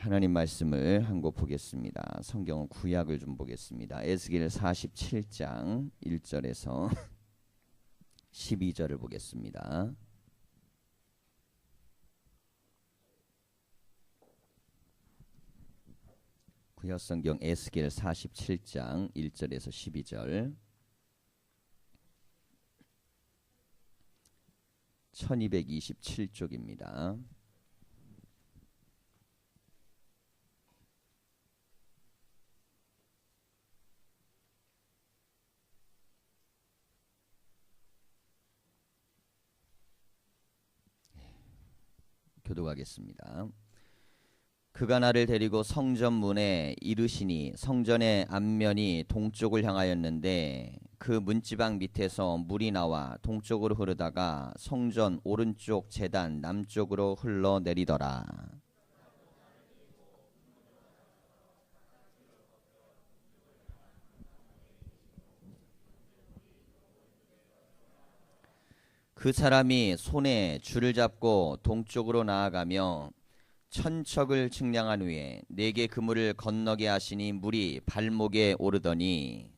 하나님 말씀을 한 곳 보겠습니다. 성경은 구약을 좀 보겠습니다. 에스겔 47장 1절에서 12절을 보겠습니다. 구약 성경 에스겔 47장 1절에서 12절 1227쪽입니다. 교독하겠습니다. 그가 나를 데리고 성전 문에 이르시니 성전의 앞면이 동쪽을 향하였는데 그 문지방 밑에서 물이 나와 동쪽으로 흐르다가 성전 오른쪽 제단 남쪽으로 흘러내리더라. 그 사람이 손에 줄을 잡고 동쪽으로 나아가며 천척을 측량한 후에 내게 그물을 건너게 하시니 물이 발목에 오르더니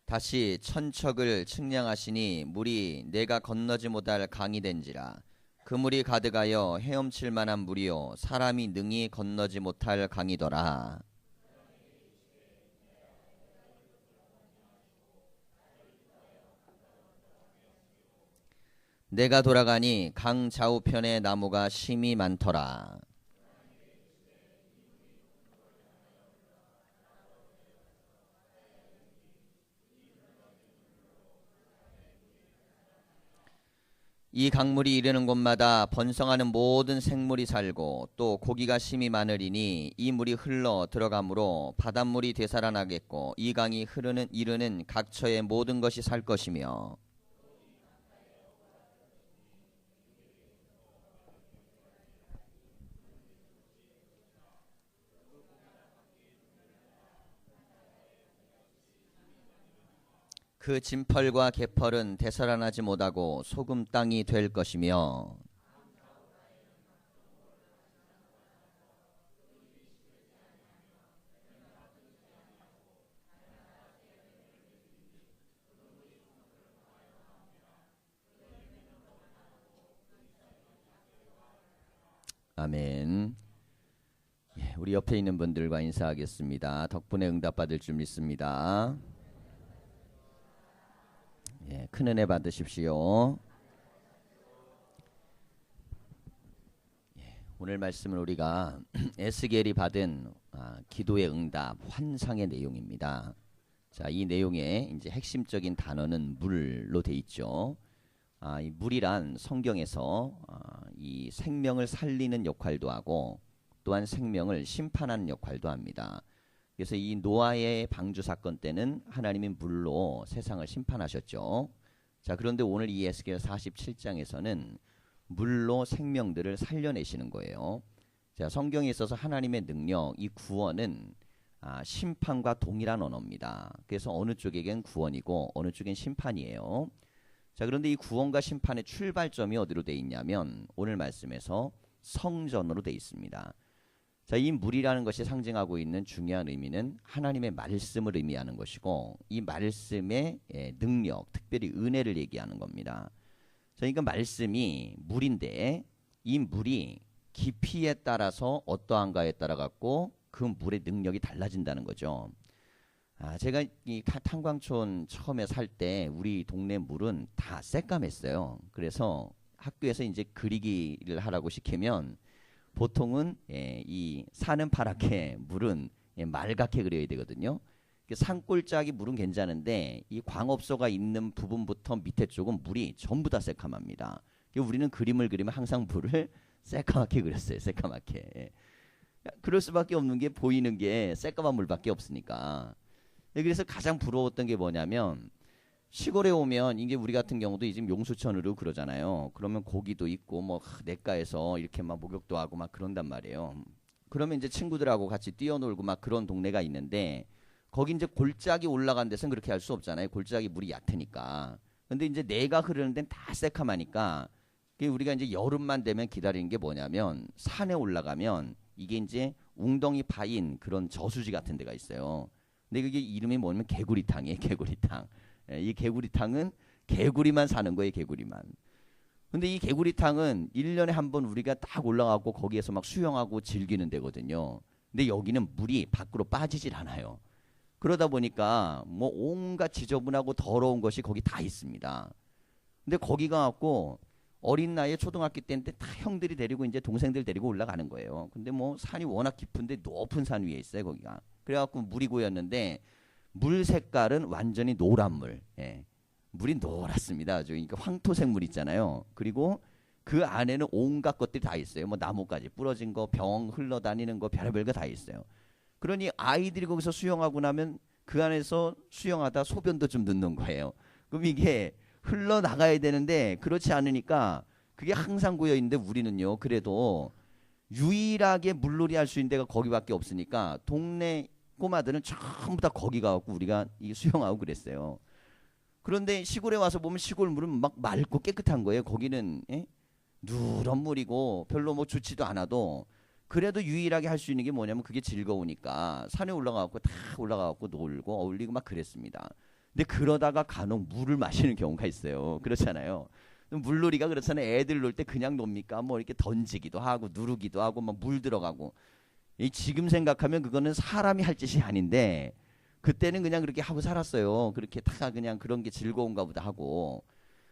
다시 천척을 측량하시니 물이 내가 건너지 못할 강이 된지라. 그 물이 가득하여 헤엄칠 만한 물이요 사람이 능히 건너지 못할 강이더라. 내가 돌아가니 강 좌우편에 나무가 심이 많더라. 이 강물이 이르는 곳마다 번성하는 모든 생물이 살고 또 고기가 심이 많으리니 이 물이 흘러 들어가므로 바닷물이 되살아나겠고 이 강이 이르는 각처의 모든 것이 살 것이며 그 진펄과 개펄은 되살아나지 못하고 소금 땅이 될 것이며 아멘. 우리 옆에 있는 분들과 인사하겠습니다. 덕분에 응답받을 줄 믿습니다. 큰 은혜 받으십시오. 오늘 말씀은 우리가 에스겔이 받은 기도의 응답, 환상의 내용입니다. 자, 이 내용의 이제 핵심적인 단어는 물로 돼 있죠. 이 물이란 성경에서 이 생명을 살리는 역할도 하고 또한 생명을 심판하는 역할도 합니다. 그래서 이 노아의 방주 사건 때는 하나님이 물로 세상을 심판하셨죠. 자, 그런데 오늘 이 에스겔 47장에서는 물로 생명들을 살려내시는 거예요. 자, 성경에 있어서 하나님의 능력, 이 구원은 심판과 동일한 언어입니다. 그래서 어느 쪽에겐 구원이고 어느 쪽엔 심판이에요. 자, 그런데 이 구원과 심판의 출발점이 어디로 돼 있냐면 오늘 말씀에서 성전으로 돼 있습니다. 자, 이 물이라는 것이 상징하고 있는 중요한 의미는 하나님의 말씀을 의미하는 것이고 이 말씀의 능력, 특별히 은혜를 얘기하는 겁니다. 자, 그러니까 말씀이 물인데 이 물이 깊이에 따라서 어떠한가에 따라 갖고 그 물의 능력이 달라진다는 거죠. 제가 이 탄광촌 처음에 살 때 우리 동네 물은 다 새까맸어요. 그래서 학교에서 이제 그리기를 하라고 시키면 보통은 이 사는 파랗게 물은 맑게 그려야 되거든요. 산골짜기 물은 괜찮은데 이 광업소가 있는 부분부터 밑에 쪽은 물이 전부 다 새카맣니다. 우리는 그림을 그리면 항상 물을 새까맣게 그렸어요. 새까맣게. 그럴 수밖에 없는 게 보이는 게 새까만 물밖에 없으니까. 그래서 가장 부러웠던 게 뭐냐면 시골에 오면 이게 우리 같은 경우도 지금 용수천으로 그러잖아요. 그러면 고기도 있고 뭐 냇가에서 이렇게 막 목욕도 하고 막 그런단 말이에요. 그러면 이제 친구들하고 같이 뛰어놀고 막 그런 동네가 있는데 거기 이제 골짜기 올라간 데서는 그렇게 할 수 없잖아요. 골짜기 물이 얕으니까. 근데 이제 내가 흐르는 데는 다 새카마니까 우리가 이제 여름만 되면 기다리는 게 뭐냐면 산에 올라가면 이게 이제 웅덩이 파인 그런 저수지 같은 데가 있어요. 근데 그게 이름이 뭐냐면 개구리탕이에요. 개구리탕. 예, 이 개구리탕은 개구리만 사는 거예요. 개구리만. 근데 이 개구리탕은 1년에 한 번 우리가 딱 올라가고 거기에서 막 수영하고 즐기는 데거든요. 근데 여기는 물이 밖으로 빠지질 않아요. 그러다 보니까 뭐 온갖 지저분하고 더러운 것이 거기 다 있습니다. 근데 거기 가갖고 어린 나이에 초등학교 때인데 다 형들이 데리고 이제 동생들 데리고 올라가는 거예요. 근데 뭐 산이 워낙 깊은데 높은 산 위에 있어요, 거기가. 그래갖고 물이 고였는데 물 색깔은 완전히 노란 물. 예. 물이 노랗습니다. 아주. 그러니까 황토색 물 있잖아요. 그리고 그 안에는 온갖 것들이 다 있어요. 뭐 나뭇가지 부러진 거, 병 흘러다니는 거, 별의별 거 다 있어요. 그러니 아이들이 거기서 수영하고 나면 그 안에서 수영하다 소변도 좀 넣는 거예요. 그럼 이게 흘러나가야 되는데 그렇지 않으니까 그게 항상 고여 있는데 우리는요. 그래도 유일하게 물놀이 할 수 있는 데가 거기밖에 없으니까 동네 꼬마들은 전부 다 거기 가갖고 우리가 이 수영하고 그랬어요. 그런데 시골에 와서 보면 시골 물은 막 맑고 깨끗한 거예요. 거기는 예? 누런 물이고 별로 뭐 좋지도 않아도 그래도 유일하게 할 수 있는 게 뭐냐면 그게 즐거우니까 산에 올라가갖고 다 올라가갖고 놀고 어울리고 막 그랬습니다. 근데 그러다가 간혹 물을 마시는 경우가 있어요. 그렇잖아요. 물놀이가 그렇잖아요. 애들 놀 때 그냥 놉니까? 뭐 이렇게 던지기도 하고 누르기도 하고 막 물 들어가고. 지금 생각하면 그거는 사람이 할 짓이 아닌데 그때는 그냥 그렇게 하고 살았어요. 그렇게 다 그냥 그런 게 즐거운가 보다 하고.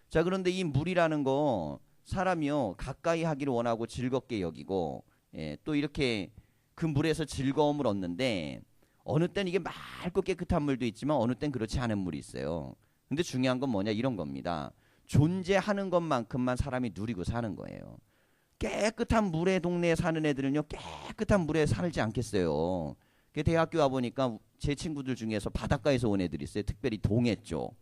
자, 그런데 이 물이라는 거 사람이요 가까이 하기를 원하고 즐겁게 여기고 예, 또 이렇게 그 물에서 즐거움을 얻는데 어느 땐 이게 맑고 깨끗한 물도 있지만 어느 땐 그렇지 않은 물이 있어요. 근데 중요한 건 뭐냐 이런 겁니다. 존재하는 것만큼만 사람이 누리고 사는 거예요. 깨끗한 물의 동네에 사는 애들은요 깨끗한 물에 살지 않겠어요. 대학교 와보니까 제 친구들 중에서 바닷가에서 온 애들이 있어요. 특별히 동해 쪽.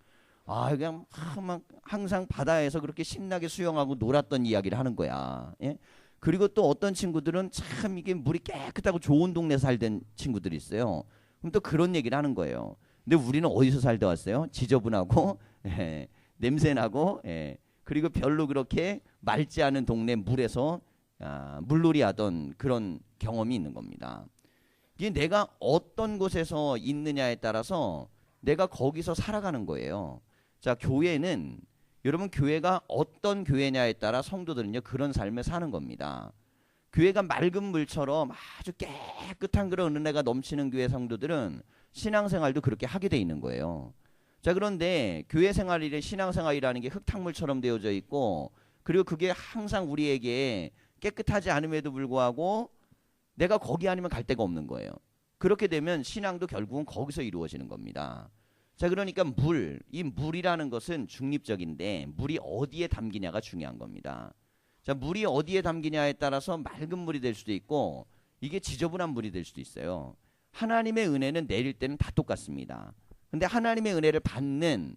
아, 그냥 막 항상 바다에서 그렇게 신나게 수영하고 놀았던 이야기를 하는 거야. 예? 그리고 또 어떤 친구들은 참 이게 물이 깨끗하고 좋은 동네 살던 친구들이 있어요. 그럼 또 그런 얘기를 하는 거예요. 근데 우리는 어디서 살다 왔어요? 지저분하고 예, 냄새나고 예, 그리고 별로 그렇게 맑지 않은 동네 물에서 물놀이 하던 그런 경험이 있는 겁니다. 이게 내가 어떤 곳에서 있느냐에 따라서 내가 거기서 살아가는 거예요. 자, 교회는 여러분 교회가 어떤 교회냐에 따라 성도들은요 그런 삶을 사는 겁니다. 교회가 맑은 물처럼 아주 깨끗한 그런 은혜가 넘치는 교회 성도들은 신앙생활도 그렇게 하게 돼 있는 거예요. 자, 그런데 교회 생활이래 신앙생활이라는 게 흙탕물처럼 되어져 있고 그리고 그게 항상 우리에게 깨끗하지 않음에도 불구하고 내가 거기 아니면 갈 데가 없는 거예요. 그렇게 되면 신앙도 결국은 거기서 이루어지는 겁니다. 자, 그러니까 이 물이라는 것은 중립적인데 물이 어디에 담기냐가 중요한 겁니다. 자, 물이 어디에 담기냐에 따라서 맑은 물이 될 수도 있고 이게 지저분한 물이 될 수도 있어요. 하나님의 은혜는 내릴 때는 다 똑같습니다. 근데 하나님의 은혜를 받는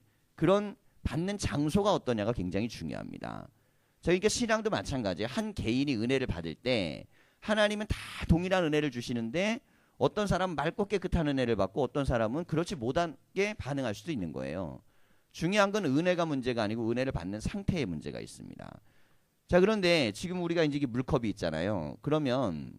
장소가 어떠냐가 굉장히 중요합니다. 자, 그러니까 신앙도 마찬가지예요. 한 개인이 은혜를 받을 때 하나님은 다 동일한 은혜를 주시는데 어떤 사람은 맑고 깨끗한 은혜를 받고 어떤 사람은 그렇지 못하게 반응할 수도 있는 거예요. 중요한 건 은혜가 문제가 아니고 은혜를 받는 상태의 문제가 있습니다. 자, 그런데 지금 우리가 이제 이 물컵이 있잖아요. 그러면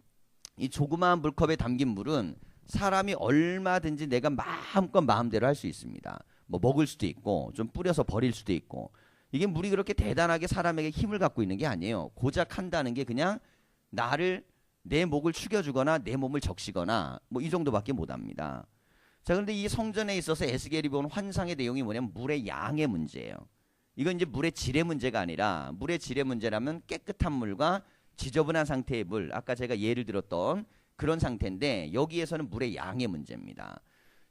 이 조그마한 물컵에 담긴 물은 사람이 얼마든지 내가 마음껏 마음대로 할 수 있습니다. 뭐 먹을 수도 있고 좀 뿌려서 버릴 수도 있고 이게 물이 그렇게 대단하게 사람에게 힘을 갖고 있는 게 아니에요. 고작 한다는 게 그냥 내 목을 축여주거나 내 몸을 적시거나 뭐 이 정도밖에 못합니다. 자, 그런데 이 성전에 있어서 에스겔이 본 환상의 내용이 뭐냐면 물의 양의 문제예요. 이건 이제 물의 질의 문제가 아니라 물의 질의 문제라면 깨끗한 물과 지저분한 상태의 물, 아까 제가 예를 들었던 그런 상태인데 여기에서는 물의 양의 문제입니다.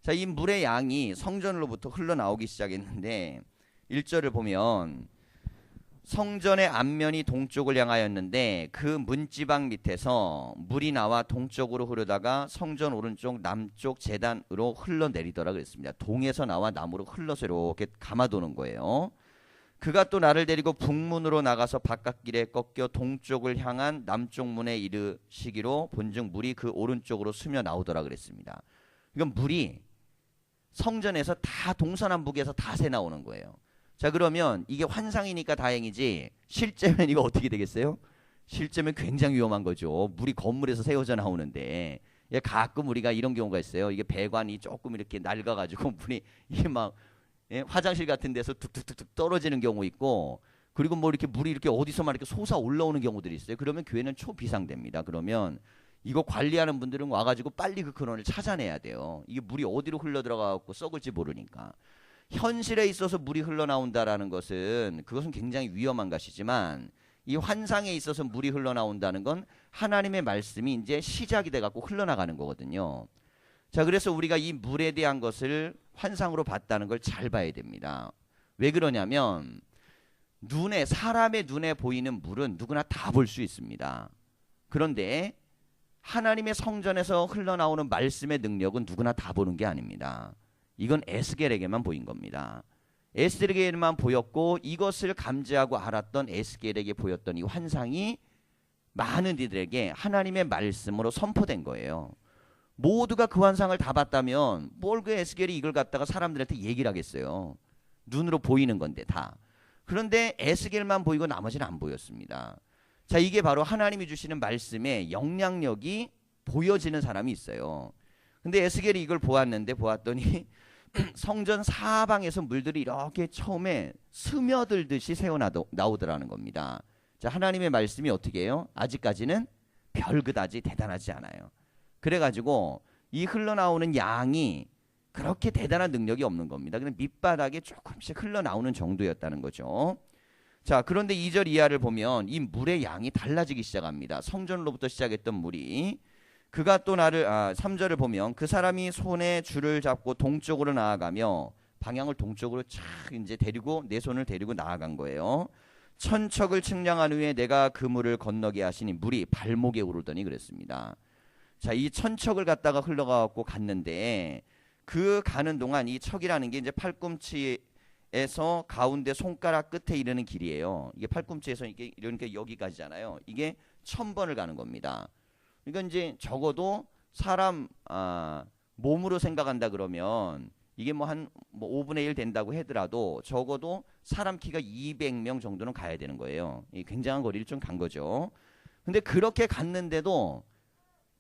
자, 이 물의 양이 성전으로부터 흘러나오기 시작했는데 1절을 보면 성전의 앞면이 동쪽을 향하였는데 그 문지방 밑에서 물이 나와 동쪽으로 흐르다가 성전 오른쪽 남쪽 제단으로 흘러내리더라 그랬습니다. 동에서 나와 남으로 흘러서 이렇게 감아도는 거예요. 그가 또 나를 데리고 북문으로 나가서 바깥길에 꺾여 동쪽을 향한 남쪽 문에 이르시기로 본즉 물이 그 오른쪽으로 스며 나오더라 그랬습니다. 그러니까 물이 성전에서 다 동서남북에서 다 새 나오는 거예요. 자, 그러면 이게 환상이니까 다행이지 실제면 이거 어떻게 되겠어요? 실제면 굉장히 위험한 거죠. 물이 건물에서 새어져 나오는데 가끔 우리가 이런 경우가 있어요. 이게 배관이 조금 이렇게 낡아가지고 물이 이게 막 화장실 같은 데서 툭툭툭툭 떨어지는 경우 있고, 그리고 뭐 이렇게 물이 이렇게 어디서 막 이렇게 솟아 올라오는 경우들이 있어요. 그러면 교회는 초비상됩니다. 그러면 이거 관리하는 분들은 와가지고 빨리 그 근원을 찾아내야 돼요. 이게 물이 어디로 흘러 들어가고 썩을지 모르니까. 현실에 있어서 물이 흘러나온다라는 것은 그것은 굉장히 위험한 것이지만, 이 환상에 있어서 물이 흘러나온다는 건 하나님의 말씀이 이제 시작이 돼갖고 흘러나가는 거거든요. 자, 그래서 우리가 이 물에 대한 것을 환상으로 봤다는 걸 잘 봐야 됩니다. 왜 그러냐면 사람의 눈에 보이는 물은 누구나 다 볼 수 있습니다. 그런데 하나님의 성전에서 흘러나오는 말씀의 능력은 누구나 다 보는 게 아닙니다. 이건 에스겔에게만 보인 겁니다. 에스겔에게만 보였고, 이것을 감지하고 알았던 에스겔에게 보였던 이 환상이 많은 이들에게 하나님의 말씀으로 선포된 거예요. 모두가 그 환상을 다 봤다면 뭘 그 에스겔이 이걸 갖다가 사람들한테 얘기를 하겠어요. 눈으로 보이는 건데 다. 그런데 에스겔만 보이고 나머지는 안 보였습니다. 자, 이게 바로 하나님이 주시는 말씀의 영향력이 보여지는 사람이 있어요. 근데 에스겔이 이걸 보았더니 성전 사방에서 물들이 이렇게 처음에 스며들듯이 새어나오더라는 겁니다. 자, 하나님의 말씀이 어떻게 해요? 아직까지는 별 그다지 대단하지 않아요. 그래가지고 이 흘러나오는 양이 그렇게 대단한 능력이 없는 겁니다. 그냥 밑바닥에 조금씩 흘러나오는 정도였다는 거죠. 자, 그런데 2절 이하를 보면 이 물의 양이 달라지기 시작합니다. 성전으로부터 시작했던 물이, 그가 또 나를 3절을 보면 그 사람이 손에 줄을 잡고 동쪽으로 나아가며, 방향을 동쪽으로 착 이제 내 손을 데리고 나아간 거예요. 천척을 측량한 후에 내가 그 물을 건너게 하시니 물이 발목에 오르더니 그랬습니다. 자, 이 천척을 갖다가 흘러가고 갔는데, 그 가는 동안 이 척이라는 게 이제 팔꿈치에서 가운데 손가락 끝에 이르는 길이에요. 이게 팔꿈치에서 이게 이러니까 여기까지잖아요. 이게 1000번을 가는 겁니다. 그러니까 이제 적어도 사람 몸으로 생각한다 그러면 이게 뭐 한 5분의 1 된다고 하더라도 적어도 사람 키가 200명 정도는 가야 되는 거예요. 굉장한 거리를 좀 간 거죠. 근데 그렇게 갔는데도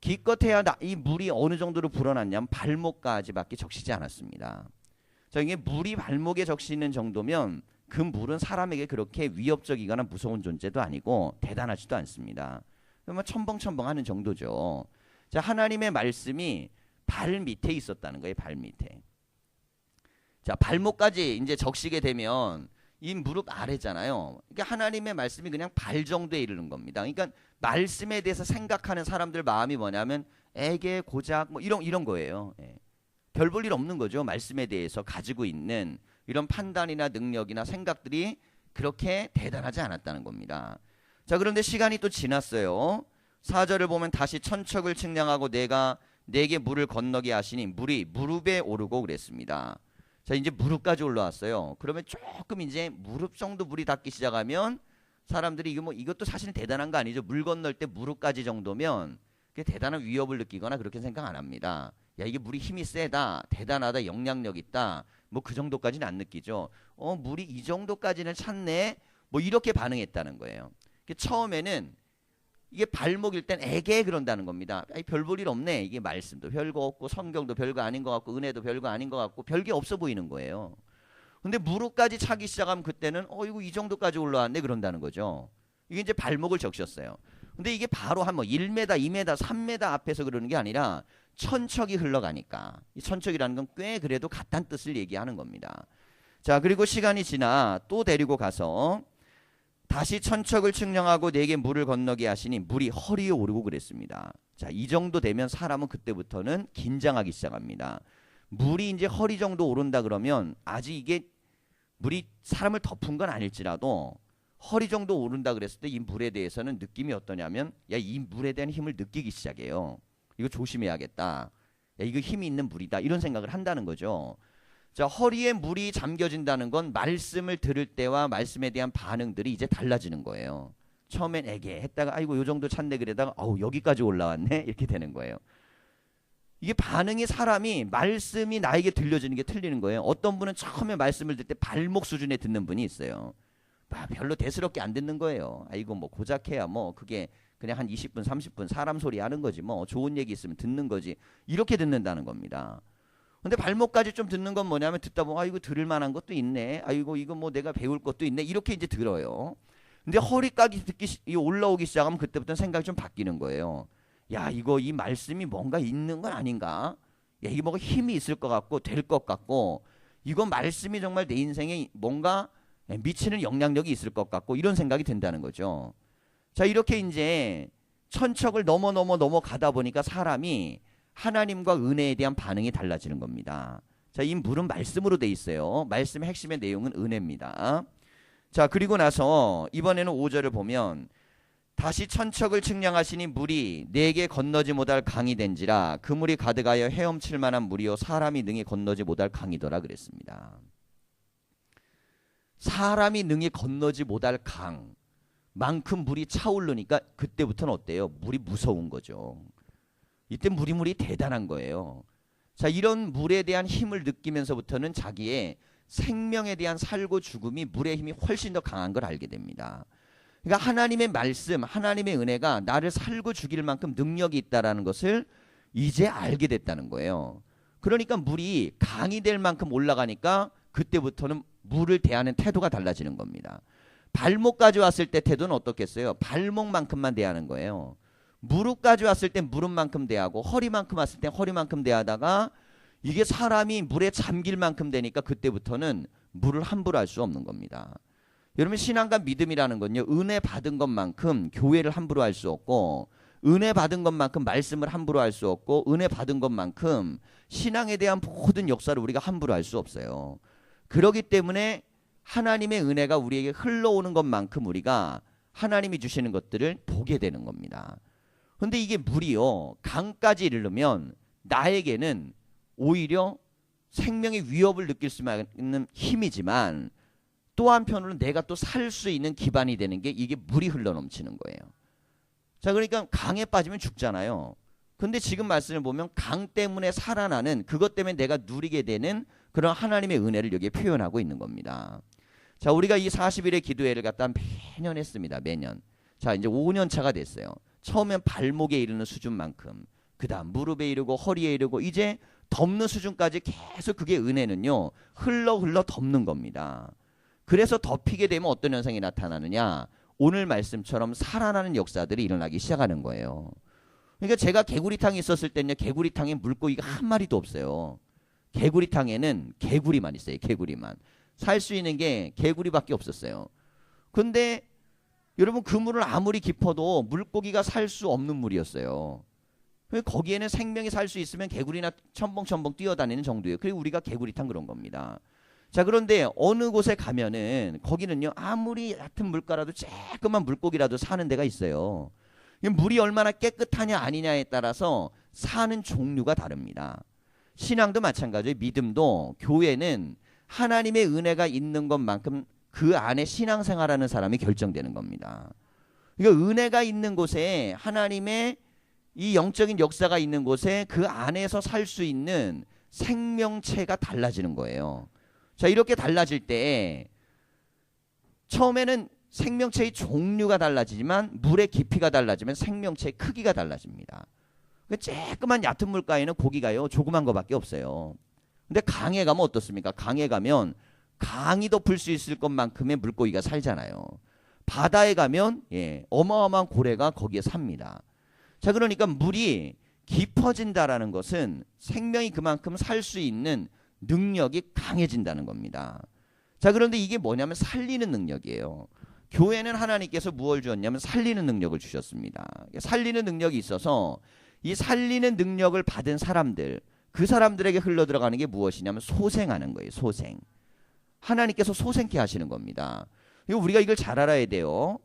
기껏해야 이 물이 어느 정도로 불어났냐면 발목까지밖에 적시지 않았습니다. 자, 이게 물이 발목에 적시는 정도면 그 물은 사람에게 그렇게 위협적이거나 무서운 존재도 아니고 대단하지도 않습니다. 그러면 첨벙첨벙하는 정도죠. 자, 하나님의 말씀이 발 밑에 있었다는 거예요. 발 밑에. 자, 발목까지 이제 적시게 되면 이 무릎 아래잖아요. 그러니까 하나님의 말씀이 그냥 발 정도에 이르는 겁니다. 그러니까 말씀에 대해서 생각하는 사람들 마음이 뭐냐면 애게 고작 뭐 이런 거예요. 별 볼 일 없는 거죠. 말씀에 대해서 가지고 있는 이런 판단이나 능력이나 생각들이 그렇게 대단하지 않았다는 겁니다. 자, 그런데 시간이 또 지났어요. 4절을 보면 다시 천척을 측량하고 내게 물을 건너게 하시니 물이 무릎에 오르고 그랬습니다. 자, 이제 무릎까지 올라왔어요. 그러면 조금 이제 무릎 정도 물이 닿기 시작하면 사람들이 이것도 사실은 대단한 거 아니죠. 물 건널 때 무릎까지 정도면 그게 대단한 위협을 느끼거나 그렇게 생각 안 합니다. 야, 이게 물이 힘이 세다, 대단하다, 영향력 있다, 뭐 그 정도까지는 안 느끼죠. 물이 이 정도까지는 찼네, 뭐 이렇게 반응했다는 거예요. 처음에는 이게 발목일 땐 애게 그런다는 겁니다. 별 볼 일 없네. 이게 말씀도 별거 없고 성경도 별거 아닌 것 같고 은혜도 별거 아닌 것 같고 별게 없어 보이는 거예요. 근데 무릎까지 차기 시작하면 그때는 이거 이 정도까지 올라왔네 그런다는 거죠. 이게 이제 발목을 적셨어요. 근데 이게 바로 한 1m, 2m, 3m 앞에서 그러는 게 아니라 천척이 흘러가니까, 이 천척이라는 건 꽤 그래도 같다는 뜻을 얘기하는 겁니다. 자, 그리고 시간이 지나 또 데리고 가서 다시 천척을 측량하고 내게 물을 건너게 하시니 물이 허리에 오르고 그랬습니다. 자, 이 정도 되면 사람은 그때부터는 긴장하기 시작합니다. 물이 이제 허리 정도 오른다 그러면 아직 이게 물이 사람을 덮은 건 아닐지라도 허리 정도 오른다 그랬을 때 이 물에 대해서는 느낌이 어떠냐면, 야, 이 물에 대한 힘을 느끼기 시작해요. 이거 조심해야겠다. 야, 이거 힘이 있는 물이다. 이런 생각을 한다는 거죠. 자, 허리에 물이 잠겨진다는 건 말씀을 들을 때와 말씀에 대한 반응들이 이제 달라지는 거예요. 처음엔 애게 했다가 아이고 요 정도 찼네 그러다가 여기까지 올라왔네 이렇게 되는 거예요. 이게 반응이 사람이 말씀이 나에게 들려지는 게 틀리는 거예요. 어떤 분은 처음에 말씀을 듣을 때 발목 수준에 듣는 분이 있어요. 별로 대수롭게 안 듣는 거예요. 이거 뭐 고작해야 뭐 그게 그냥 한 20분 30분 사람 소리 하는 거지 뭐 좋은 얘기 있으면 듣는 거지 이렇게 듣는다는 겁니다. 근데 발목까지 좀 듣는 건 뭐냐면 듣다 보면 이거 들을 만한 것도 있네. 이거 뭐 내가 배울 것도 있네. 이렇게 이제 들어요. 근데 허리까지 올라오기 시작하면 그때부터 생각이 좀 바뀌는 거예요. 야, 이 말씀이 뭔가 있는 건 아닌가? 야, 이게 뭔가 힘이 있을 것 같고 될 것 같고 이거 말씀이 정말 내 인생에 뭔가 미치는 영향력이 있을 것 같고 이런 생각이 든다는 거죠. 자, 이렇게 이제 천척을 넘어가다 보니까 사람이 하나님과 은혜에 대한 반응이 달라지는 겁니다. 자, 이 물은 말씀으로 돼 있어요. 말씀의 핵심의 내용은 은혜입니다. 자, 그리고 나서 이번에는 5절을 보면 다시 천척을 측량하시니 물이 내게 건너지 못할 강이 된지라 그 물이 가득하여 헤엄칠 만한 물이요 사람이 능히 건너지 못할 강이더라 그랬습니다. 사람이 능히 건너지 못할 강만큼 물이 차오르니까 그때부터는 어때요? 물이 무서운 거죠. 이때 물이 대단한 거예요. 자, 이런 물에 대한 힘을 느끼면서부터는 자기의 생명에 대한 살고 죽음이 물의 힘이 훨씬 더 강한 걸 알게 됩니다. 그러니까 하나님의 말씀, 하나님의 은혜가 나를 살고 죽일 만큼 능력이 있다라는 것을 이제 알게 됐다는 거예요. 그러니까 물이 강이 될 만큼 올라가니까 그때부터는 물을 대하는 태도가 달라지는 겁니다. 발목까지 왔을 때 태도는 어떻겠어요? 발목만큼만 대하는 거예요. 무릎까지 왔을 때 무릎만큼 대하고 허리만큼 왔을 때 허리만큼 대하다가 이게 사람이 물에 잠길 만큼 되니까 그때부터는 물을 함부로 할 수 없는 겁니다. 여러분, 신앙과 믿음이라는 건요, 은혜 받은 것만큼 교회를 함부로 할 수 없고 은혜 받은 것만큼 말씀을 함부로 할 수 없고 은혜 받은 것만큼 신앙에 대한 모든 역사를 우리가 함부로 할 수 없어요. 그렇기 때문에 하나님의 은혜가 우리에게 흘러오는 것만큼 우리가 하나님이 주시는 것들을 보게 되는 겁니다. 근데 이게 물이요, 강까지 이르려면 나에게는 오히려 생명의 위협을 느낄 수 있는 힘이지만 또 한편으로는 내가 또 살 수 있는 기반이 되는 게 이게 물이 흘러넘치는 거예요. 자, 그러니까 강에 빠지면 죽잖아요. 근데 지금 말씀을 보면 강 때문에 살아나는, 그것 때문에 내가 누리게 되는 그런 하나님의 은혜를 여기에 표현하고 있는 겁니다. 자, 우리가 이 40일의 기도회를 갖다 매년 했습니다. 매년. 자, 이제 5년 차가 됐어요. 처음엔 발목에 이르는 수준만큼, 그 다음 무릎에 이르고 허리에 이르고 이제 덮는 수준까지 계속 그게 은혜는요, 흘러 덮는 겁니다. 그래서 덮이게 되면 어떤 현상이 나타나느냐, 오늘 말씀처럼 살아나는 역사들이 일어나기 시작하는 거예요. 그러니까 제가 개구리탕에 있었을 때는요, 개구리탕에 물고기가 한 마리도 없어요. 개구리탕에는 개구리만 있어요. 개구리만. 살 수 있는 게 개구리밖에 없었어요. 근데 여러분, 그 물을 아무리 깊어도 물고기가 살 수 없는 물이었어요. 거기에는 생명이 살 수 있으면 개구리나 첨벙첨벙 뛰어다니는 정도예요. 그리고 우리가 개구리탕 그런 겁니다. 자, 그런데 어느 곳에 가면은 거기는요, 아무리 얕은 물가라도 쬐끄만 물고기라도 사는 데가 있어요. 물이 얼마나 깨끗하냐 아니냐에 따라서 사는 종류가 다릅니다. 신앙도 마찬가지예요. 믿음도, 교회는 하나님의 은혜가 있는 것만큼 그 안에 신앙생활하는 사람이 결정되는 겁니다. 그러니까 은혜가 있는 곳에, 하나님의 이 영적인 역사가 있는 곳에 그 안에서 살 수 있는 생명체가 달라지는 거예요. 자, 이렇게 달라질 때 처음에는 생명체의 종류가 달라지지만 물의 깊이가 달라지면 생명체의 크기가 달라집니다. 쬐끄만 얕은 물가에는 고기가요, 조그만 거밖에 없어요. 근데 강에 가면 어떻습니까? 강에 가면 강이 덮을 수 있을 것만큼의 물고기가 살잖아요. 바다에 가면 어마어마한 고래가 거기에 삽니다. 자, 그러니까 물이 깊어진다라는 것은 생명이 그만큼 살 수 있는 능력이 강해진다는 겁니다. 자, 그런데 이게 뭐냐면 살리는 능력이에요. 교회는 하나님께서 무엇을 주었냐면 살리는 능력을 주셨습니다. 살리는 능력이 있어서 이 살리는 능력을 받은 사람들, 그 사람들에게 흘러들어가는 게 무엇이냐면 소생하는 거예요. 소생. 하나님께서 소생케 하시는 겁니다. 우리가 이걸 잘 알아야 돼요.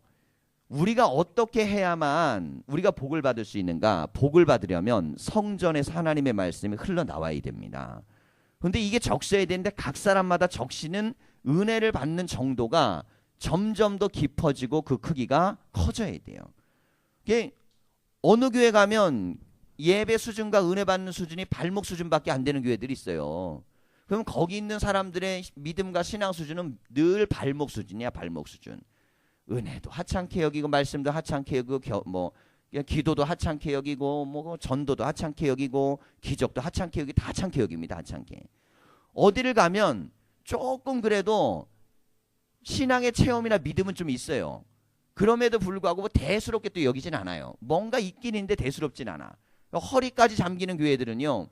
우리가 어떻게 해야만 우리가 복을 받을 수 있는가? 복을 받으려면 성전에서 하나님의 말씀이 흘러나와야 됩니다. 그런데 이게 적셔야 되는데 각 사람마다 적시는 은혜를 받는 정도가 점점 더 깊어지고 그 크기가 커져야 돼요. 이게 어느 교회 가면 예배 수준과 은혜 받는 수준이 발목 수준밖에 안 되는 교회들이 있어요. 그럼 거기 있는 사람들의 믿음과 신앙 수준은 늘 발목 수준이야, 발목 수준. 은혜도 하찮게 여기고 말씀도 하찮게 여기고 기도도 하찮게 여기고 뭐 전도도 하찮게 여기고 기적도 하찮게 여기고 다 하찮게 여깁니다. 하찮게. 어디를 가면 조금 그래도 신앙의 체험이나 믿음은 좀 있어요. 그럼에도 불구하고 뭐 대수롭게 또 여기진 않아요. 뭔가 있긴 있는데 대수롭진 않아. 허리까지 잠기는 교회들은요,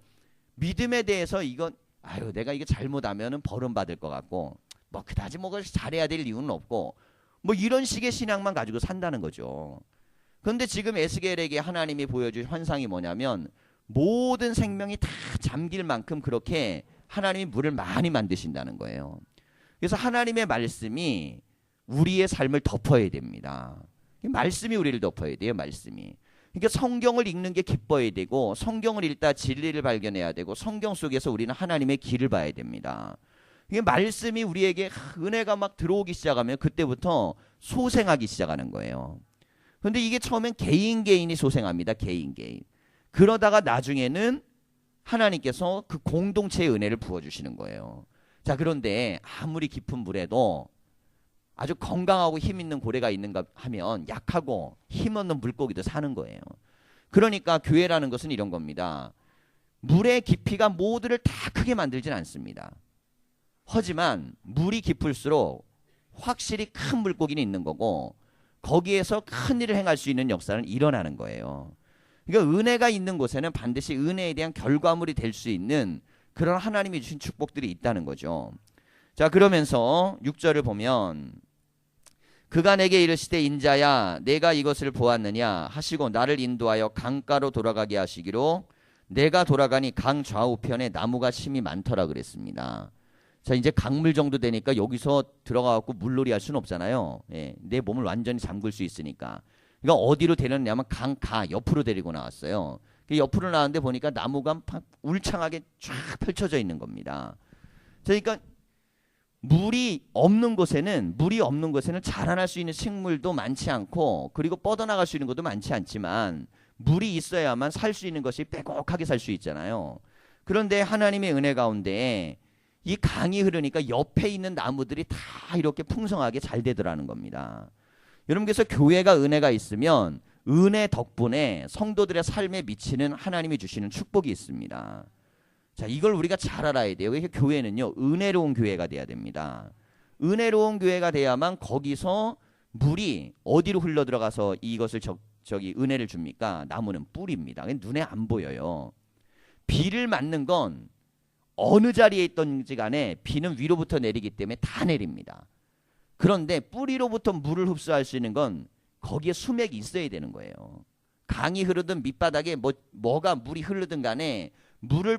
믿음에 대해서 이건 아유 내가 이거 잘못하면은 벌은 받을 것 같고 뭐 그다지 뭐 잘해야 될 이유는 없고 뭐 이런 식의 신앙만 가지고 산다는 거죠. 그런데 지금 에스겔에게 하나님이 보여줄 환상이 뭐냐면 모든 생명이 다 잠길 만큼 그렇게 하나님이 물을 많이 만드신다는 거예요. 그래서 하나님의 말씀이 우리의 삶을 덮어야 됩니다. 말씀이 우리를 덮어야 돼요. 말씀이. 그러니까 성경을 읽는 게 기뻐야 되고 성경을 읽다 진리를 발견해야 되고 성경 속에서 우리는 하나님의 길을 봐야 됩니다. 이게 말씀이 우리에게 은혜가 막 들어오기 시작하면 그때부터 소생하기 시작하는 거예요. 그런데 이게 처음엔 개인이 소생합니다. 개인. 그러다가 나중에는 하나님께서 그 공동체의 은혜를 부어주시는 거예요. 자, 그런데 아무리 깊은 물에도 아주 건강하고 힘 있는 고래가 있는가 하면 약하고 힘없는 물고기도 사는 거예요. 그러니까 교회라는 것은 이런 겁니다. 물의 깊이가 모두를 다 크게 만들진 않습니다. 하지만 물이 깊을수록 확실히 큰 물고기는 있는 거고 거기에서 큰 일을 행할 수 있는 역사는 일어나는 거예요. 그러니까 은혜가 있는 곳에는 반드시 은혜에 대한 결과물이 될 수 있는 그런 하나님이 주신 축복들이 있다는 거죠. 자, 그러면서 6절을 보면 그가 내게 이르시되 인자야 내가 이것을 보았느냐 하시고 나를 인도하여 강가로 돌아가게 하시기로 내가 돌아가니 강 좌우편에 나무가 심이 많더라 그랬습니다. 자, 이제 강물 정도 되니까 여기서 들어가갖고 물놀이 할 수는 없잖아요. 예, 내 몸을 완전히 잠글 수 있으니까. 그러니까 어디로 데려냐면 강가 옆으로 데리고 나왔어요. 옆으로 나왔는데 보니까 나무가 울창하게 쫙 펼쳐져 있는 겁니다. 그러니까 물이 없는 곳에는 자라날 수 있는 식물도 많지 않고 그리고 뻗어나갈 수 있는 것도 많지 않지만 물이 있어야만 살 수 있는 것이 빼곡하게 살 수 있잖아요. 그런데 하나님의 은혜 가운데 이 강이 흐르니까 옆에 있는 나무들이 다 이렇게 풍성하게 잘 되더라는 겁니다. 여러분, 그래서 교회가 은혜가 있으면 은혜 덕분에 성도들의 삶에 미치는 하나님이 주시는 축복이 있습니다. 자, 이걸 우리가 잘 알아야 돼요. 그래서 교회는요, 은혜로운 교회가 돼야 됩니다. 은혜로운 교회가 돼야만 거기서 물이 어디로 흘러 들어가서 이것을 은혜를 줍니까? 나무는 뿌리입니다. 눈에 안 보여요. 비를 맞는 건 어느 자리에 있던지 간에 비는 위로부터 내리기 때문에 다 내립니다. 그런데 뿌리로부터 물을 흡수할 수 있는 건 거기에 수맥이 있어야 되는 거예요. 강이 흐르든 밑바닥에 뭐가 물이 흐르든 간에 물을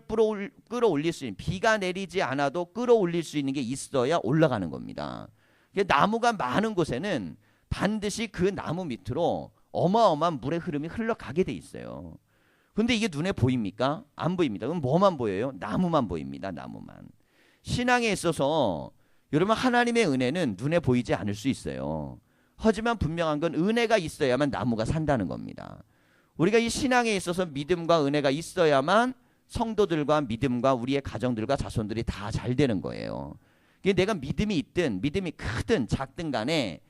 끌어올릴 수 있는, 비가 내리지 않아도 끌어올릴 수 있는 게 있어야 올라가는 겁니다. 나무가 많은 곳에는 반드시 그 나무 밑으로 어마어마한 물의 흐름이 흘러가게 돼 있어요. 근데 이게 눈에 보입니까? 안 보입니다. 그럼 뭐만 보여요? 나무만 보입니다. 나무만. 신앙에 있어서 여러분, 하나님의 은혜는 눈에 보이지 않을 수 있어요. 하지만 분명한 건 은혜가 있어야만 나무가 산다는 겁니다. 우리가 이 신앙에 있어서 믿음과 은혜가 있어야만 성도들과 믿음과 우리의 가정들과 자손들이 다 잘 되는 거예요. 내가 믿음이 있든 믿음이 크든 작든 간에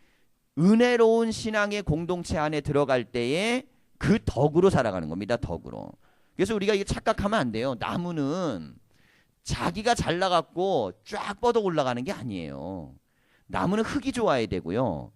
은혜로운 신앙의 공동체 안에 들어갈 때에 그 덕으로 살아가는 겁니다. 덕으로. 그래서 우리가 이게 착각하면 안 돼요. 나무는 자기가 잘 나갔고 쫙 뻗어 올라가는 게 아니에요. 나무는 흙이 좋아야 되고요.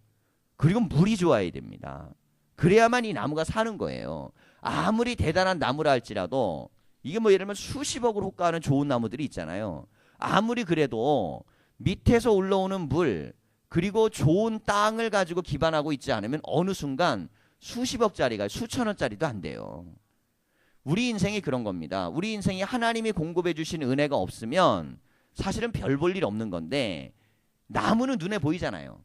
그리고 물이 좋아야 됩니다. 그래야만 이 나무가 사는 거예요. 아무리 대단한 나무라 할지라도 이게 예를 들면 수십억을 호가하는 좋은 나무들이 있잖아요. 아무리 그래도 밑에서 올라오는 물 그리고 좋은 땅을 가지고 기반하고 있지 않으면 어느 순간 수십억짜리가 수천원짜리도 안 돼요. 우리 인생이 그런 겁니다. 우리 인생이 하나님이 공급해 주신 은혜가 없으면 사실은 별 볼 일 없는 건데 나무는 눈에 보이잖아요.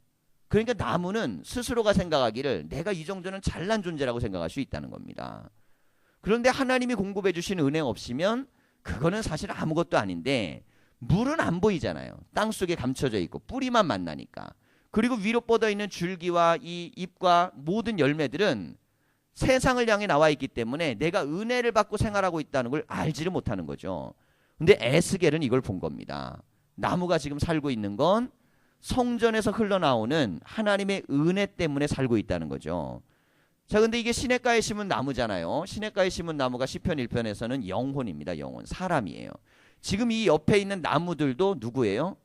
그러니까 나무는 스스로가 생각하기를 내가 이 정도는 잘난 존재라고 생각할 수 있다는 겁니다. 그런데 하나님이 공급해 주신 은혜 없으면 그거는 사실 아무것도 아닌데 물은 안 보이잖아요. 땅속에 감춰져 있고 뿌리만 만나니까. 그리고 위로 뻗어 있는 줄기와 이 잎과 모든 열매들은 세상을 향해 나와 있기 때문에 내가 은혜를 받고 생활하고 있다는 걸 알지를 못하는 거죠. 근데 에스겔은 이걸 본 겁니다. 나무가 지금 살고 있는 건 성전에서 흘러나오는 하나님의 은혜 때문에 살고 있다는 거죠. 자, 근데 이게 시냇가에 심은 나무잖아요. 시냇가에 심은 나무가 시편 1편에서는 영혼입니다. 영혼, 사람이에요. 지금 이 옆에 있는 나무들도 누구예요?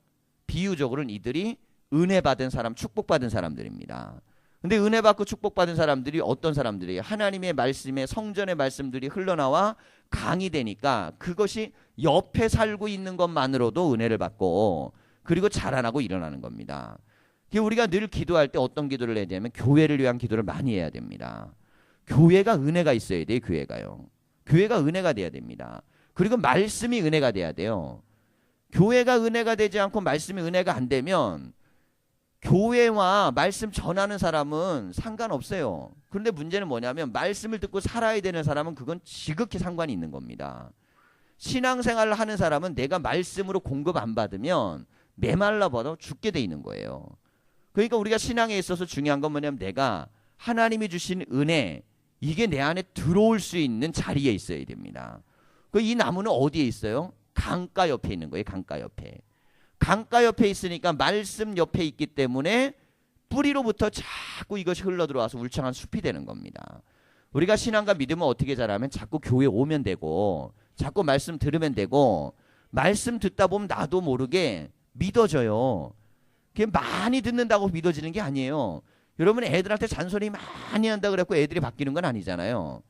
비유적으로는 이들이 은혜 받은 사람, 축복받은 사람들입니다. 근데 은혜 받고 축복받은 사람들이 어떤 사람들이에요? 하나님의 말씀에 성전의 말씀들이 흘러나와 강이 되니까 그것이 옆에 살고 있는 것만으로도 은혜를 받고 그리고 자라나고 일어나는 겁니다. 우리가 늘 기도할 때 어떤 기도를 해야 되냐면 교회를 위한 기도를 많이 해야 됩니다. 교회가 은혜가 있어야 돼요. 교회가요. 교회가 은혜가 돼야 됩니다. 그리고 말씀이 은혜가 돼야 돼요. 교회가 은혜가 되지 않고 말씀이 은혜가 안 되면 교회와 말씀 전하는 사람은 상관없어요. 그런데 문제는 뭐냐면 말씀을 듣고 살아야 되는 사람은 그건 지극히 상관이 있는 겁니다. 신앙생활을 하는 사람은 내가 말씀으로 공급 안 받으면 메말라 버려 죽게 돼 있는 거예요. 그러니까 우리가 신앙에 있어서 중요한 건 뭐냐면 내가 하나님이 주신 은혜 이게 내 안에 들어올 수 있는 자리에 있어야 됩니다. 이 나무는 어디에 있어요? 강가 옆에 있는 거예요. 강가 옆에. 강가 옆에 있으니까 말씀 옆에 있기 때문에 뿌리로부터 자꾸 이것이 흘러들어와서 울창한 숲이 되는 겁니다. 우리가 신앙과 믿음은 어떻게 자라면 자꾸 교회 오면 되고 자꾸 말씀 들으면 되고 말씀 듣다 보면 나도 모르게 믿어져요. 그게 많이 듣는다고 믿어지는 게 아니에요. 여러분 애들한테 잔소리 많이 한다 그래갖고 애들이 바뀌는 건 아니잖아요.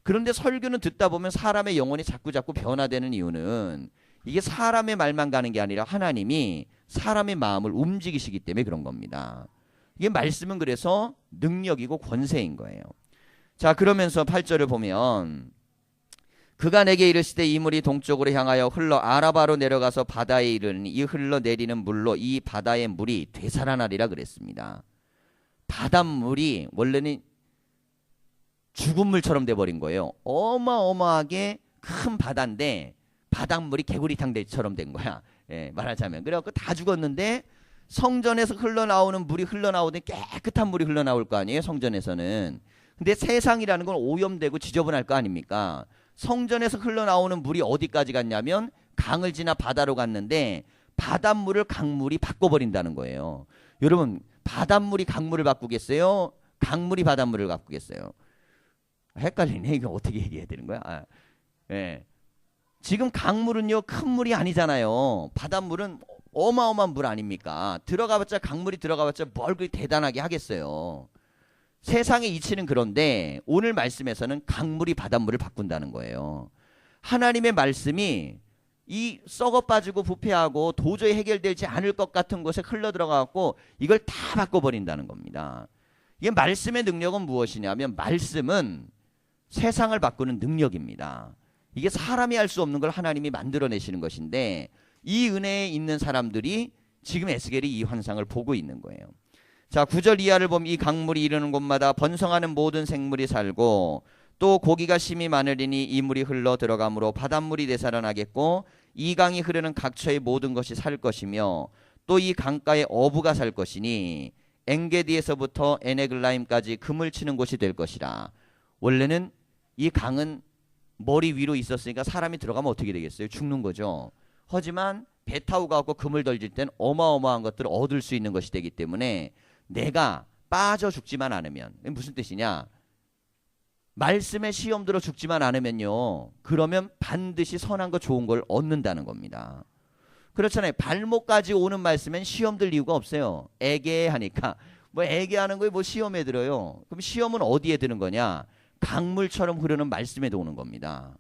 그런데 설교는 듣다 보면 사람의 영혼이 자꾸 변화되는 이유는 이게 사람의 말만 가는 게 아니라 하나님이 사람의 마음을 움직이시기 때문에 그런 겁니다. 이게 말씀은 그래서 능력이고 권세인 거예요. 자, 그러면서 8절을 보면 그가 내게 이르시되 이 물이 동쪽으로 향하여 흘러 아라바로 내려가서 바다에 이르니 이 흘러내리는 물로 이 바다의 물이 되살아나리라 그랬습니다. 바닷물이 원래는 죽은 물처럼 돼버린 거예요. 어마어마하게 큰 바다인데 바닷물이 개구리탕처럼 된 거야. 예, 말하자면. 그래갖고 다 죽었는데 성전에서 흘러나오는 물이 흘러나오더니 깨끗한 물이 흘러나올 거 아니에요. 성전에서는. 근데 세상이라는 건 오염되고 지저분할 거 아닙니까? 성전에서 흘러나오는 물이 어디까지 갔냐면 강을 지나 바다로 갔는데 바닷물을 강물이 바꿔버린다는 거예요. 여러분 바닷물이 강물을 바꾸겠어요? 강물이 바닷물을 바꾸겠어요? 헷갈리네. 이거 어떻게 얘기해야 되는 거야? 예. 지금 강물은요 큰 물이 아니잖아요. 바닷물은 어마어마한 물 아닙니까? 들어가봤자 강물이 들어가봤자 뭘 그렇게 대단하게 하겠어요. 세상의 이치는 그런데 오늘 말씀에서는 강물이 바닷물을 바꾼다는 거예요. 하나님의 말씀이 이 썩어 빠지고 부패하고 도저히 해결되지 않을 것 같은 곳에 흘러들어가고 이걸 다 바꿔버린다는 겁니다. 이게 말씀의 능력은 무엇이냐면 말씀은 세상을 바꾸는 능력입니다. 이게 사람이 할 수 없는 걸 하나님이 만들어내시는 것인데 이 은혜에 있는 사람들이 지금 에스겔이 이 환상을 보고 있는 거예요. 자, 9절 이하를 보면 이 강물이 이르는 곳마다 번성하는 모든 생물이 살고 또 고기가 심이 많으리니 이 물이 흘러 들어가므로 바닷물이 되살아나겠고 이 강이 흐르는 각처의 모든 것이 살 것이며 또 이 강가에 어부가 살 것이니 엔게디에서부터 에네글라임까지 금을 치는 곳이 될 것이라. 원래는 이 강은 머리 위로 있었으니까 사람이 들어가면 어떻게 되겠어요? 죽는 거죠. 하지만 배 타고 가고 금을 던질 땐 어마어마한 것들을 얻을 수 있는 것이 되기 때문에 내가 빠져 죽지만 않으면, 무슨 뜻이냐? 말씀에 시험 들어 죽지만 않으면요, 그러면 반드시 선한 거 좋은 걸 얻는다는 겁니다. 그렇잖아요. 발목까지 오는 말씀엔 시험 들 이유가 없어요. 애계하니까. 뭐 애계하는 거에 뭐 시험에 들어요. 그럼 시험은 어디에 드는 거냐? 강물처럼 흐르는 말씀에도 오는 겁니다.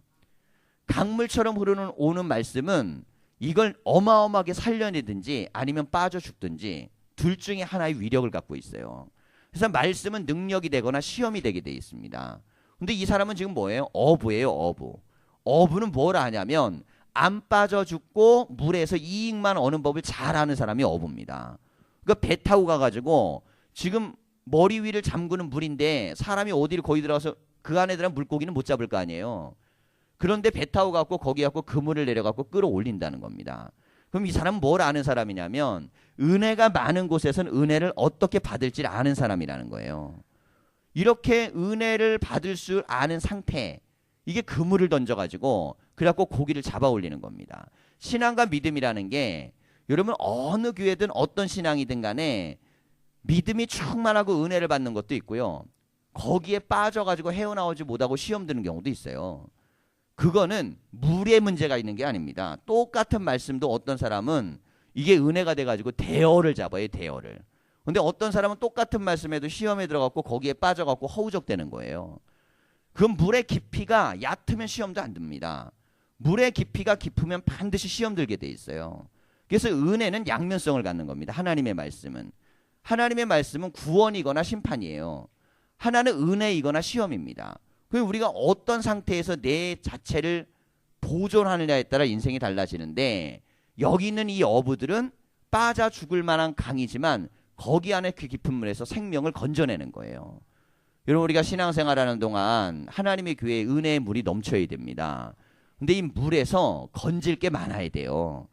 강물처럼 흐르는 오는 말씀은 이걸 어마어마하게 살려내든지 아니면 빠져 죽든지 둘 중에 하나의 위력을 갖고 있어요. 그래서 말씀은 능력이 되거나 시험이 되게 돼 있습니다. 근데 이 사람은 지금 뭐예요? 어부예요. 어부. 어부는 뭘 하냐면 안 빠져 죽고 물에서 이익만 얻는 법을 잘 아는 사람이 어부입니다. 그러니까 배 타고 가가지고 지금 머리 위를 잠그는 물인데 사람이 어디를 거기 들어가서 그 안에 들어간 물고기는 못 잡을 거 아니에요. 그런데 배 타고 갖고 거기 갖고 그물을 내려갖고 끌어올린다는 겁니다. 그럼 이 사람은 뭘 아는 사람이냐면 은혜가 많은 곳에서는 은혜를 어떻게 받을지를 아는 사람이라는 거예요. 이렇게 은혜를 받을 줄 아는 상태, 이게 그물을 던져가지고 그래갖고 고기를 잡아 올리는 겁니다. 신앙과 믿음이라는 게 여러분 어느 교회든 어떤 신앙이든 간에 믿음이 충만하고 은혜를 받는 것도 있고요. 거기에 빠져가지고 헤어나오지 못하고 시험 드는 경우도 있어요. 그거는 물의 문제가 있는 게 아닙니다. 똑같은 말씀도 어떤 사람은 이게 은혜가 돼가지고 대어를 잡아요. 대어를. 근데 어떤 사람은 똑같은 말씀에도 시험에 들어갔고 거기에 빠져갖고 허우적대는 거예요. 그 물의 깊이가 얕으면 시험도 안 듭니다. 물의 깊이가 깊으면 반드시 시험 들게 돼 있어요. 그래서 은혜는 양면성을 갖는 겁니다. 하나님의 말씀은 구원이거나 심판이에요. 하나는 은혜이거나 시험입니다. 그럼 우리가 어떤 상태에서 내 자체를 보존하느냐에 따라 인생이 달라지는데, 여기 있는 이 어부들은 빠져 죽을 만한 강이지만 거기 안에 그 깊은 물에서 생명을 건져내는 거예요. 여러분, 우리가 신앙생활하는 동안 하나님의 교회에 은혜의 물이 넘쳐야 됩니다. 근데 이 물에서 건질 게 많아야 돼요.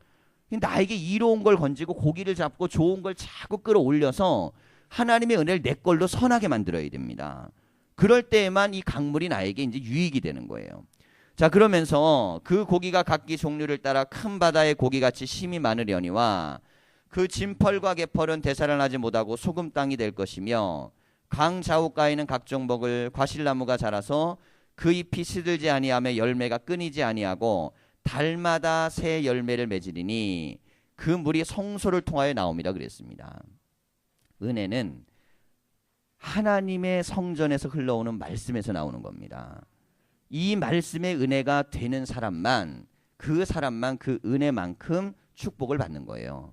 나에게 이로운 걸 건지고 고기를 잡고 좋은 걸 자꾸 끌어올려서 하나님의 은혜를 내 걸로 선하게 만들어야 됩니다. 그럴 때에만 이 강물이 나에게 이제 유익이 되는 거예요. 자, 그러면서 그 고기가 각기 종류를 따라 큰 바다의 고기같이 심이 많으려니와 그 진펄과 개펄은 되살아나지 못하고 소금 땅이 될 것이며, 강 좌우가에는 각종 먹을 과실나무가 자라서 그 잎이 시들지 아니하며 열매가 끊이지 아니하고 달마다 새 열매를 맺으리니 그 물이 성소를 통하여 나옵니다. 그랬습니다. 은혜는 하나님의 성전에서 흘러오는 말씀에서 나오는 겁니다. 이 말씀의 은혜가 되는 사람만 그 은혜만큼 축복을 받는 거예요.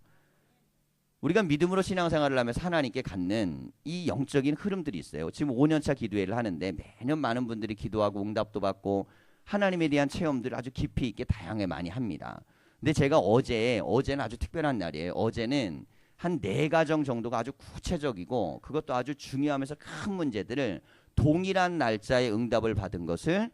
우리가 믿음으로 신앙생활을 하면서 하나님께 갖는 이 영적인 흐름들이 있어요. 지금 5년차 기도회를 하는데 매년 많은 분들이 기도하고 응답도 받고 하나님에 대한 체험들을 아주 깊이 있게 다양하게 많이 합니다. 근데 제가 어제는 아주 특별한 날이에요. 어제는 한 4가정 정도가 아주 구체적이고 그것도 아주 중요하면서 큰 문제들을 동일한 날짜에 응답을 받은 것을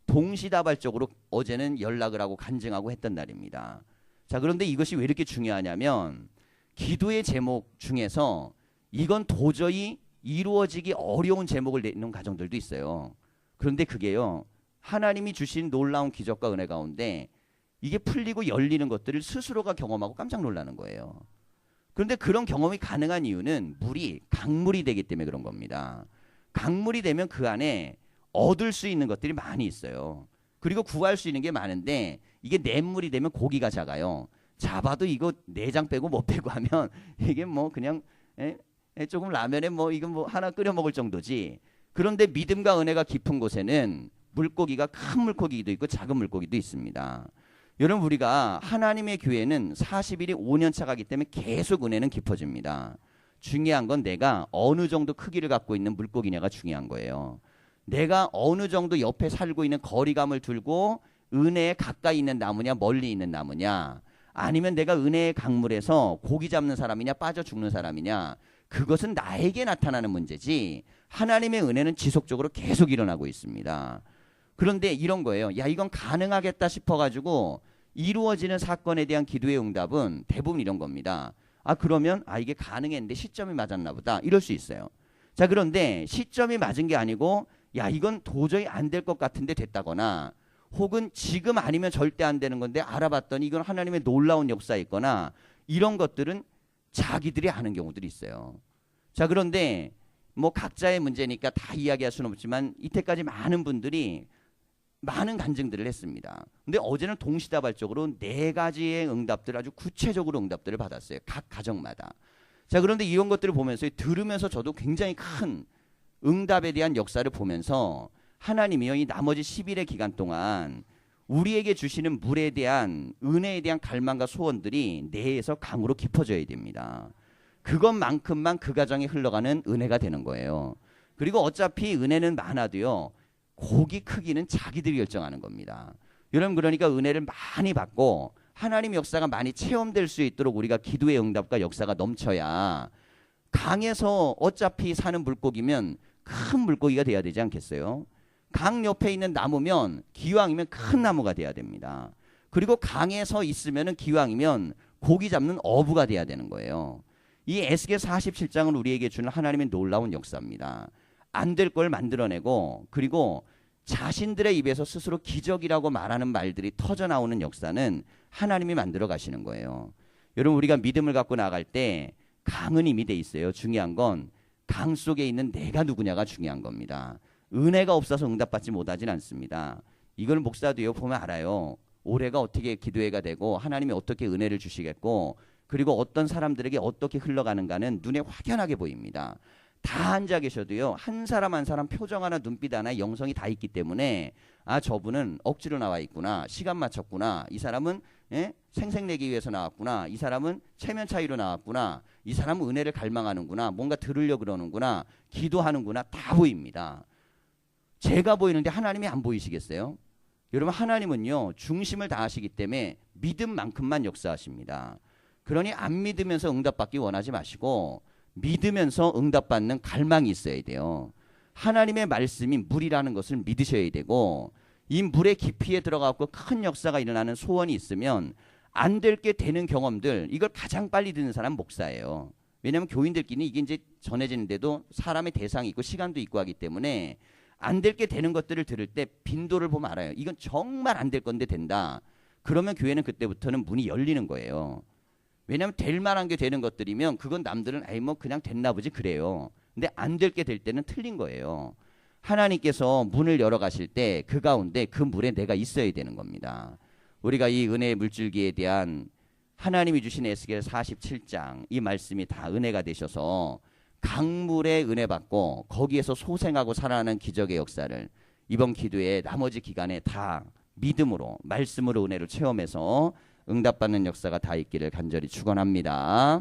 동시다발적으로 어제는 연락을 하고 간증하고 했던 날입니다. 자, 그런데 이것이 왜 이렇게 중요하냐면, 기도의 제목 중에서 이건 도저히 이루어지기 어려운 제목을 내는 가정들도 있어요. 그런데 그게요, 하나님이 주신 놀라운 기적과 은혜 가운데 이게 풀리고 열리는 것들을 스스로가 경험하고 깜짝 놀라는 거예요. 그런데 그런 경험이 가능한 이유는 물이 강물이 되기 때문에 그런 겁니다. 강물이 되면 그 안에 얻을 수 있는 것들이 많이 있어요. 그리고 구할 수 있는 게 많은데, 이게 냇물이 되면 고기가 작아요. 잡아도 이거 내장 빼고 못 빼고 하면 이게 뭐 그냥 조금 라면에 뭐 이거 뭐 하나 끓여 먹을 정도지. 그런데 믿음과 은혜가 깊은 곳에는 물고기가 큰 물고기도 있고 작은 물고기도 있습니다. 여러분, 우리가 하나님의 교회는 40일이 5년차 가기 때문에 계속 은혜는 깊어집니다. 중요한 건 내가 어느 정도 크기를 갖고 있는 물고기냐가 중요한 거예요. 내가 어느 정도 옆에 살고 있는 거리감을 두고 은혜에 가까이 있는 나무냐 멀리 있는 나무냐, 아니면 내가 은혜의 강물에서 고기 잡는 사람이냐 빠져 죽는 사람이냐, 그것은 나에게 나타나는 문제지 하나님의 은혜는 지속적으로 계속 일어나고 있습니다. 그런데 이런 거예요. 야, 이건 가능하겠다 싶어가지고 이루어지는 사건에 대한 기도의 응답은 대부분 이런 겁니다. 아, 그러면 이게 가능했는데 시점이 맞았나 보다, 이럴 수 있어요. 자, 그런데 시점이 맞은 게 아니고 야, 이건 도저히 안 될 것 같은데 됐다거나, 혹은 지금 아니면 절대 안 되는 건데 알아봤더니 이건 하나님의 놀라운 역사였거나, 이런 것들은 자기들이 아는 경우들이 있어요. 자, 그런데 뭐 각자의 문제니까 다 이야기할 수는 없지만 이때까지 많은 분들이 많은 간증들을 했습니다. 근데 어제는 동시다발적으로 4가지의 응답들, 아주 구체적으로 응답들을 받았어요. 각 가정마다. 자, 그런데 이런 것들을 보면서 들으면서 저도 굉장히 큰 응답에 대한 역사를 보면서, 하나님이요, 이 나머지 10일의 기간 동안 우리에게 주시는 물에 대한 은혜에 대한 갈망과 소원들이 내에서 강으로 깊어져야 됩니다. 그것만큼만 그 가정에 흘러가는 은혜가 되는 거예요. 그리고 어차피 은혜는 많아도요, 고기 크기는 자기들이 결정하는 겁니다. 여러분, 그러니까 은혜를 많이 받고 하나님 역사가 많이 체험될 수 있도록 우리가 기도의 응답과 역사가 넘쳐야, 강에서 어차피 사는 물고기면 큰 물고기가 돼야 되지 않겠어요? 강 옆에 있는 나무면 기왕이면 큰 나무가 돼야 됩니다. 그리고 강에서 있으면 기왕이면 고기 잡는 어부가 돼야 되는 거예요. 이 에스겔 47장은 우리에게 주는 하나님의 놀라운 역사입니다. 안 될 걸 만들어내고 그리고 자신들의 입에서 스스로 기적이라고 말하는 말들이 터져 나오는 역사는 하나님이 만들어 가시는 거예요. 여러분 우리가 믿음을 갖고 나갈 때 강은 이미 돼 있어요. 중요한 건 강 속에 있는 내가 누구냐가 중요한 겁니다. 은혜가 없어서 응답받지 못하진 않습니다. 이걸 목사도요 보면 알아요. 올해가 어떻게 기도회가 되고 하나님이 어떻게 은혜를 주시겠고 그리고 어떤 사람들에게 어떻게 흘러가는가는 눈에 확연하게 보입니다. 다 앉아 계셔도요 한 사람 한 사람 표정 하나 눈빛 하나 영성이 다 있기 때문에 아 저분은 억지로 나와 있구나 시간 맞췄구나 이 사람은 생색내기 위해서 나왔구나 이 사람은 체면 차이로 나왔구나 이 사람은 은혜를 갈망하는구나 뭔가 들으려고 그러는구나 기도하는구나 다 보입니다. 제가 보이는데 하나님이 안 보이시겠어요? 여러분 하나님은요 중심을 다하시기 때문에 믿음만큼만 역사하십니다. 그러니 안 믿으면서 응답받기 원하지 마시고 믿으면서 응답받는 갈망이 있어야 돼요. 하나님의 말씀이 물이라는 것을 믿으셔야 되고 이 물의 깊이에 들어가고 큰 역사가 일어나는 소원이 있으면 안 될 게 되는 경험들 이걸 가장 빨리 듣는 사람 목사예요. 왜냐하면 교인들끼리 이게 이제 전해지는데도 사람의 대상이 있고 시간도 있고 하기 때문에 안 될 게 되는 것들을 들을 때 빈도를 보면 알아요. 이건 정말 안 될 건데 된다. 그러면 교회는 그때부터는 문이 열리는 거예요. 왜냐하면 될 만한 게 되는 것들이면 그건 남들은 에이 뭐 그냥 됐나 보지 그래요. 근데 안 될 게 될 때는 틀린 거예요. 하나님께서 문을 열어 가실 때 그 가운데 그 물에 내가 있어야 되는 겁니다. 우리가 이 은혜의 물줄기에 대한 하나님이 주신 에스겔 47장 이 말씀이 다 은혜가 되셔서 강물에 은혜 받고 거기에서 소생하고 살아나는 기적의 역사를 이번 기도의 나머지 기간에 다 믿음으로 말씀으로 은혜를 체험해서 응답받는 역사가 다 있기를 간절히 축원합니다.